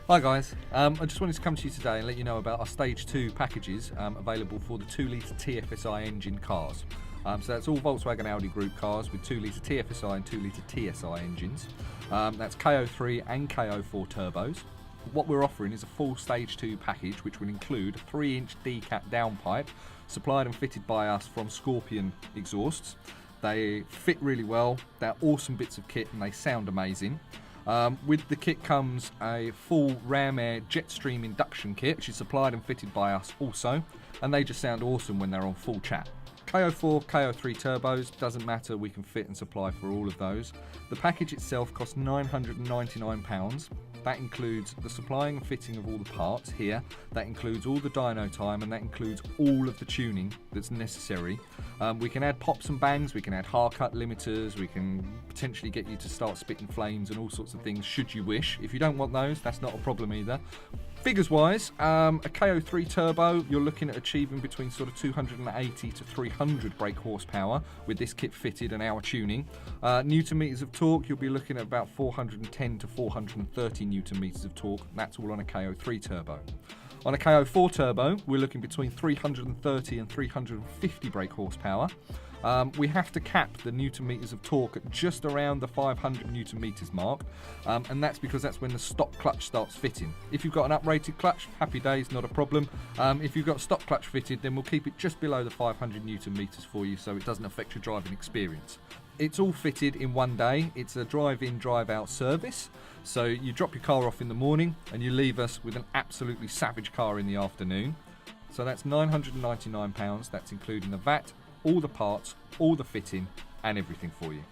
Hi guys, I just wanted to come to you today and let you know about our Stage 2 packages available for the 2-litre TFSI engine cars. So that's all Volkswagen Audi Group cars with 2-litre TFSI and 2-litre TSI engines. That's KO3 and KO4 turbos. What we're offering is a full Stage 2 package which will include a 3-inch decat downpipe supplied and fitted by us from Scorpion exhausts. They fit really well, they're awesome bits of kit and they sound amazing. With the kit comes a full RAMAIR JETSTREAM induction kit, which is supplied and fitted by us also, and they just sound awesome when they're on full chat. KO4, KO3 turbos, doesn't matter, we can fit and supply for all of those. The package itself costs £999. That includes the supplying and fitting of all the parts here, that includes all the dyno time, and that includes all of the tuning that's necessary. We can add pops and bangs, we can add hard cut limiters, we can potentially get you to start spitting flames and all sorts of things should you wish. If you don't want those, that's not a problem either. Figures wise, a KO3 turbo, you're looking at achieving between sort of 280 to 300 brake horsepower with this kit fitted and our tuning. Newton meters of torque, you'll be looking at about 410 to 430 Newton meters of torque. That's all on a KO3 turbo. On a KO4 turbo, we're looking between 330 and 350 brake horsepower. We have to cap the Newton meters of torque at just around the 500 Newton meters mark, and that's because that's when the stock clutch starts fitting. If you've got an uprated clutch, happy days, not a problem. If you've got stock clutch fitted, then we'll keep it just below the 500 Newton meters for you so it doesn't affect your driving experience. It's all fitted in one day. It's a drive-in, drive-out service. So you drop your car off in the morning and you leave us with an absolutely savage car in the afternoon. So that's £999. That's including the VAT, all the parts, all the fitting and everything for you.